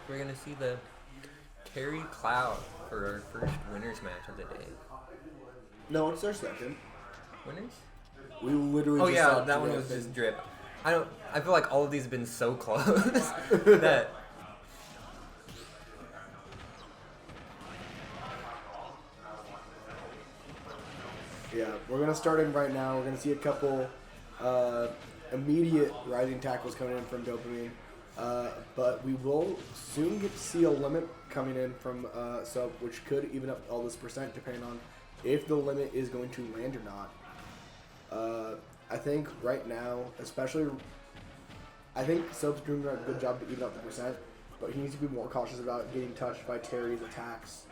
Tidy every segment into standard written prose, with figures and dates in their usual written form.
we're gonna see the Terry Cloud for our first winners match of the day. No, it's their second. Winners? We literally Oh just yeah, saw that one Drip was just and- drip. I feel like all of these have been so close that. Yeah, we're going to start him right now. We're going to see a couple immediate rising tackles coming in from Dopamine. But we will soon get to see a limit coming in from Sub, which could even up all this percent depending on if the limit is going to land or not. I think right now, especially, I think Sub's doing a good job to even up the percent, but he needs to be more cautious about getting touched by Terry's attacks.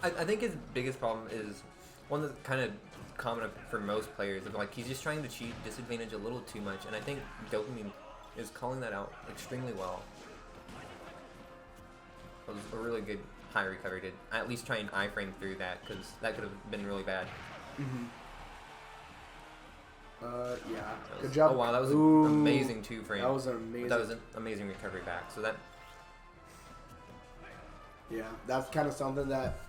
I think his biggest problem is one that's kind of common for most players. Of like he's just trying to cheat disadvantage a little too much, and I think Dopamine is calling that out extremely well. It was a really good high recovery to at least try and iframe through that, because that could have been really bad. Mm-hmm. Yeah. Good job. Oh wow, that was an amazing two frame. That was an amazing. That was an amazing recovery back. So that. Yeah, that's kind of something that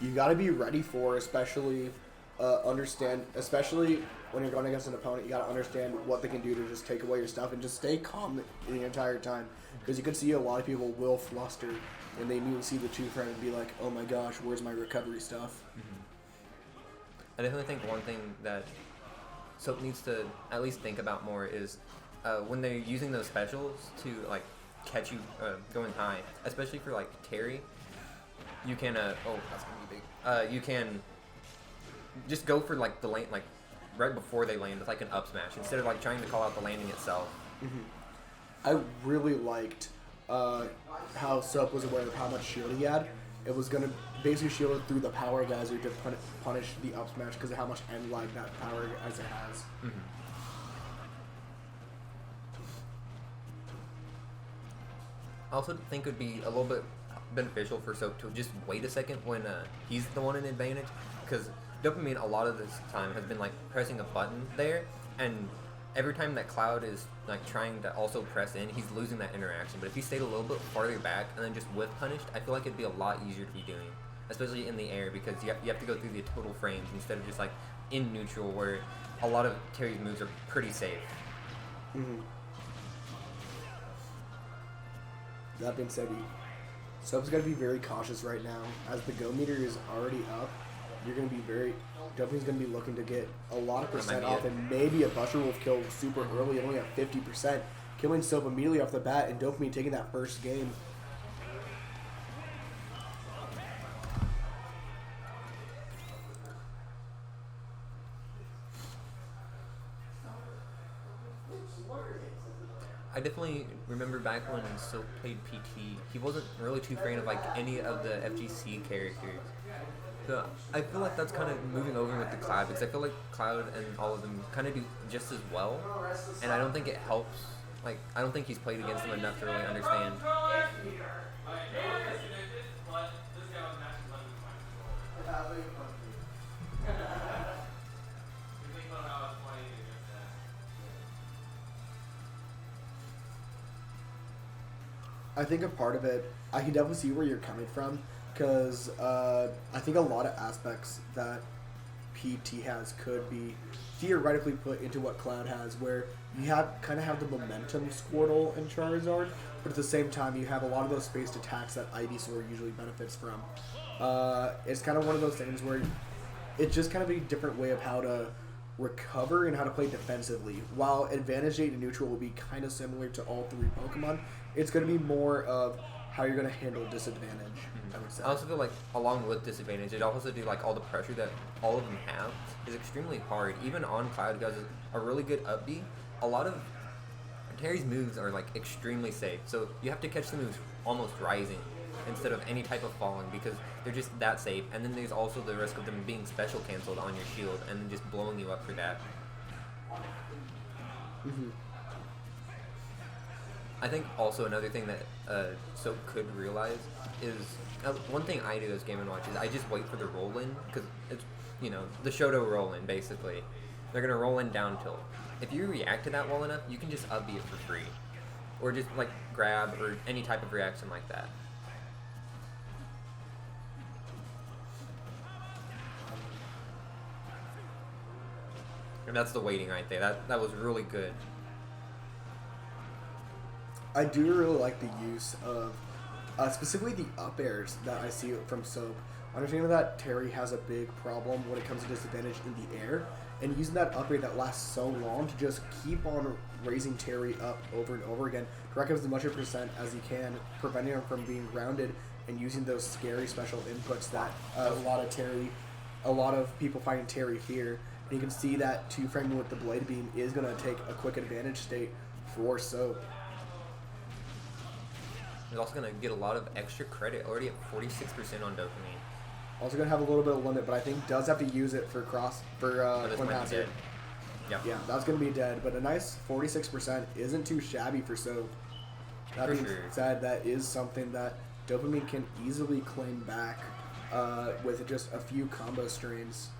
you got to be ready for, especially especially when you're going against an opponent. You got to understand what they can do to just take away your stuff and just stay calm the entire time. Because you could see a lot of people will fluster when they immediately see the two frame and be like, "Oh my gosh, where's my recovery stuff?" I definitely think one thing that Soap needs to at least think about more is when they're using those specials to like catch you going high, especially for like Terry. You can oh that's gonna be big. You can just go for like the lane, like right before they land with like an up smash instead of like trying to call out the landing itself. I really liked how Sup was aware of how much shield he had. It was going to basically shield it through the power geyser to punish the up smash because of how much end lag that power geyser has. I also think it would be a little bit beneficial for Soap to just wait a second when he's the one in advantage, because Dopamine a lot of this time has been like pressing a button there, and every time that Cloud is like trying to also press in, he's losing that interaction. But if he stayed a little bit farther back and then just whiff punished, I feel like it'd be a lot easier to be doing, especially in the air, because you have to go through the total frames instead of just like in neutral, where a lot of Terry's moves are pretty safe. That being said, Sub's got to be very cautious right now. As the go meter is already up, you're going to be Dopamine's going to be looking to get a lot of percent off, and maybe a Buster Wolf kill super early, only at 50%, killing Soap immediately off the bat, and Dopamine taking that first game. I definitely remember back when Soap played PT, he wasn't really too afraid of like any of the FGC characters. So I feel like that's kind of moving over with the Cloud, because I feel like Cloud and all of them kind of do just as well, and I don't think it helps. Like, I don't think he's played against them enough to really understand. I think a part of it, I can definitely see where you're coming from, because I think a lot of aspects that PT has could be theoretically put into what Cloud has, where you kind of have the momentum Squirtle and Charizard, but at the same time you have a lot of those spaced attacks that Ivysaur usually benefits from. It's kind of one of those things where it's just kind of a different way of how to recover and how to play defensively. While Advantage 8 and Neutral will be kind of similar to all three Pokemon, it's going to be more of how you're going to handle disadvantage, I would say. I also feel like along with disadvantage, it also do like all the pressure that all of them have is extremely hard. Even on Cloud, who has a really good up B, a lot of Terry's moves are like extremely safe. So you have to catch the moves almost rising instead of any type of falling, because they're just that safe. And then there's also the risk of them being special canceled on your shield and then just blowing you up for that. I think also another thing that Soap could realize is one thing I do as Game & Watch is I just wait for the roll in, because it's, you know, the Shoto roll in basically. They're gonna roll in down tilt. If you react to that well enough, you can just up B it for free. or just like grab or any type of reaction like that. And that's the waiting right there. That was really good. I do really like the use of specifically the up airs that I see from Soap. Understanding that Terry has a big problem when it comes to disadvantage in the air, and using that up air that lasts so long to just keep on raising Terry up over and over again to rack up as much a percent as he can, preventing him from being grounded, and using those scary special inputs that a lot of people find Terry fear. And you can see that two-framing with the Blade Beam is going to take a quick advantage state for Soap. He's also going to get a lot of extra credit, already at 46% on Dopamine. Also going to have a little bit of limit, but I think does have to use it for Clem Hazard. Yeah. Yeah, that's going to be dead, but a nice 46% isn't too shabby for Soap. That being said, that is something that Dopamine can easily claim back with just a few combo strains.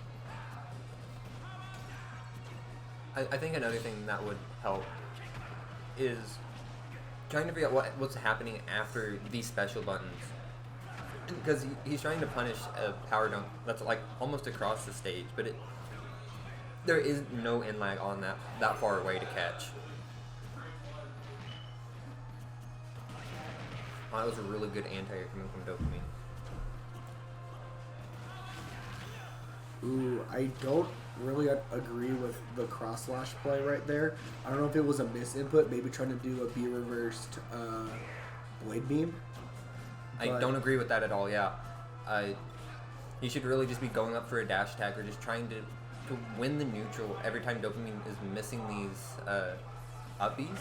I think another thing that would help is trying to figure out what's happening after these special buttons. Because he's trying to punish a power dunk that's like almost across the stage, but there is no in lag on that far away to catch. Oh, that was a really good anti-air coming from Dopamine. Ooh, I don't really agree with the cross slash play right there. I don't know if it was a misinput, maybe trying to do a B reversed Blade Beam. I don't agree with that at all, yeah. He should really just be going up for a dash attack or just trying to win the neutral every time Dopamine is missing these uppies.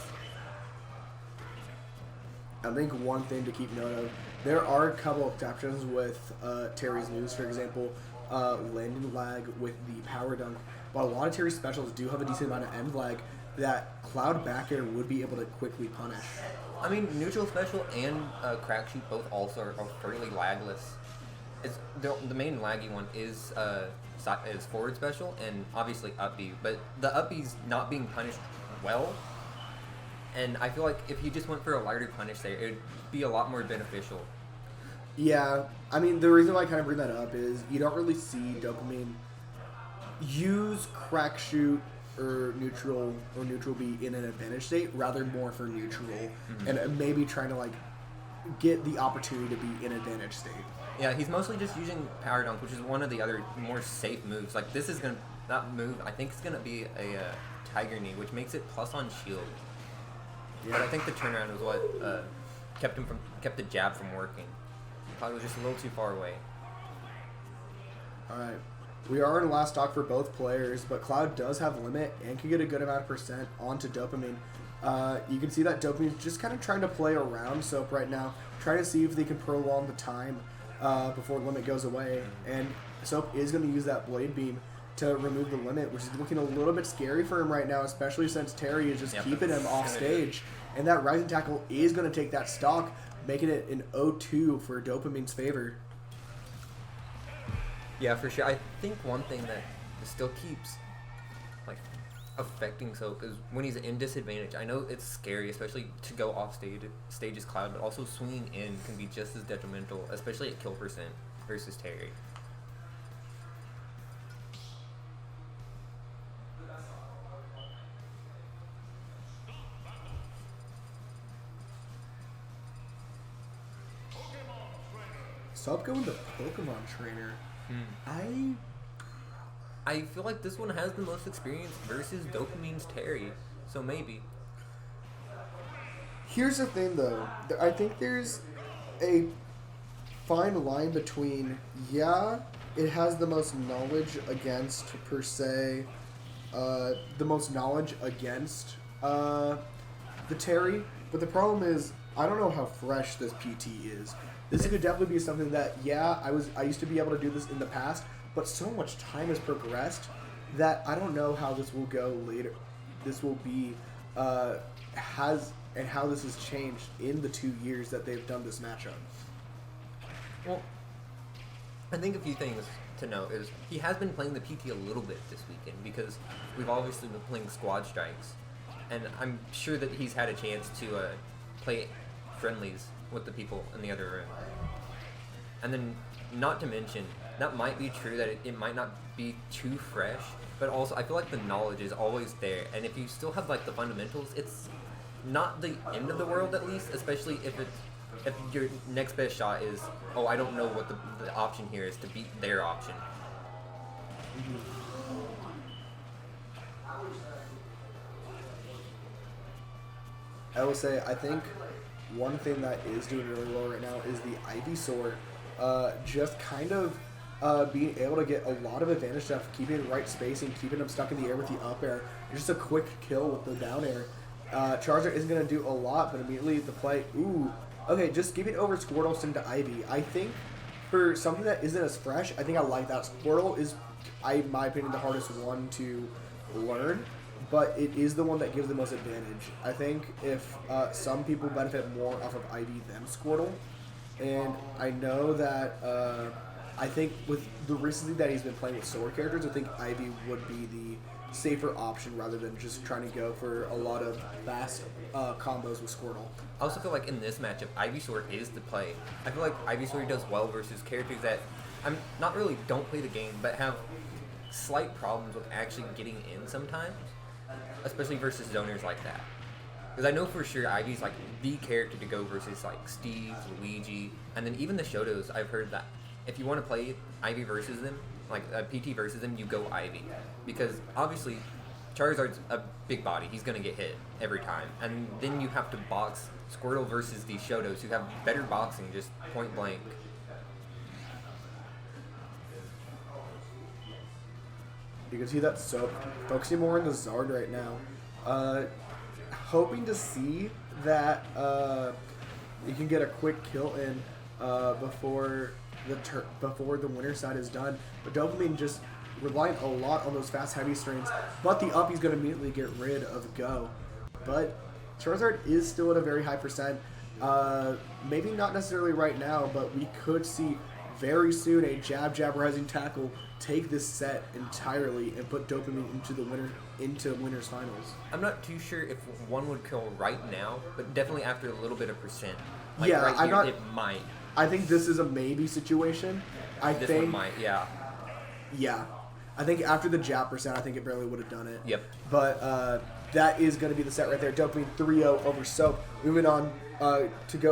I think one thing to keep note of, there are a couple of exceptions with Terry's moves, for example, landing lag with the power dunk, but a lot of Terry's specials do have a decent amount of end lag that Cloud back air would be able to quickly punish. I mean, neutral special and crack shoot both also are fairly lagless. It's the main laggy one is forward special and obviously up B, but the up B's not being punished well. And I feel like if he just went for a lighter punish there, it would be a lot more beneficial. Yeah, I mean, the reason why I kind of bring that up is you don't really see Dopamine use crack shoot or neutral B in an advantage state, rather more for neutral, and maybe trying to like get the opportunity to be in advantage state. Yeah, he's mostly just using power dunk, which is one of the other more safe moves. Like this is that move I think it's gonna be a Tiger Knee, which makes it plus on shield. Yeah. But I think the turnaround was what kept the jab from working. Probably was just a little too far away. All right. We are in last stock for both players, but Cloud does have limit and can get a good amount of percent onto Dopamine. You can see that Dopamine's just kind of trying to play around Soap right now, trying to see if they can prolong the time before limit goes away. And Soap is going to use that Blade Beam to remove the limit, which is looking a little bit scary for him right now, especially since Terry is just keeping him off stage. And that Rising Tackle is going to take that stock, making it an 0-2 for Dopamine's favor. Yeah, for sure. I think one thing that still keeps like affecting Soap is when he's in disadvantage. I know it's scary, especially to go off stage as Cloud, but also swinging in can be just as detrimental, especially at kill percent versus Terry. Soap going to Pokemon Trainer. I feel like this one has the most experience versus Dopamine's Terry, so maybe. Here's the thing, though. I think there's a fine line between, it has the most knowledge against, per se, the most knowledge against the Terry, but the problem is, I don't know how fresh this PT is. This could definitely be something that, I used to be able to do this in the past, but so much time has progressed that I don't know how this will go later. This will be, how this has changed in the 2 years that they've done this matchup. Well, I think a few things to note is he has been playing the PT a little bit this weekend because we've obviously been playing squad strikes, and I'm sure that he's had a chance to play friendlies with the people in the other room. And then, not to mention, that might be true that it might not be too fresh, but also I feel like the knowledge is always there, and if you still have like the fundamentals, it's not the end of the world, at least, especially if your next best shot is, oh, I don't know what the option here is to beat their option. I will say, I think one thing that is doing really well right now is the Ivysaur just kind of being able to get a lot of advantage stuff, keeping the right spacing, keeping them stuck in the air with the up air. Just a quick kill with the down air. Charizard isn't going to do a lot, but immediately the play, okay, just giving over Squirtle into Ivy. I think for something that isn't as fresh, I think I like that. Squirtle is, in my opinion, the hardest one to learn, but it is the one that gives the most advantage. I think if some people benefit more off of Ivy than Squirtle, and I know that I think with the recency that he's been playing with sword characters, I think Ivy would be the safer option rather than just trying to go for a lot of fast combos with Squirtle. I also feel like in this matchup, Ivysaur is the play. I feel like Ivysaur does well versus characters that I'm not really don't play the game, but have slight problems with actually getting in sometimes, especially versus zoners like that. Because I know for sure Ivy's like the character to go versus like Steve, Luigi, and then even the Shotos. I've heard that if you want to play Ivy versus them, like PT versus them, you go Ivy, because obviously Charizard's a big body. He's gonna get hit every time, and then you have to box Squirtle versus these Shotos who have better boxing, just point blank. You can see that Soap focusing more on the Zard right now. Hoping to see that you can get a quick kill in before the winner side is done. But Dopamine just relying a lot on those fast heavy strains, but the up he's going to immediately get rid of Go. But Charizard is still at a very high percent. Maybe not necessarily right now, but we could see very soon a jab rising tackle take this set entirely and put Dopamine into winners finals. I'm not too sure if one would kill right now, but definitely after a little bit of percent. Like Yeah, right I'm here, not- it might. I think this is a maybe situation. This one might, yeah. Yeah. I think after the jab percent, I think it barely would have done it. Yep. But that is going to be the set right there. Dopamine 3-0 over Soap. Moving on to go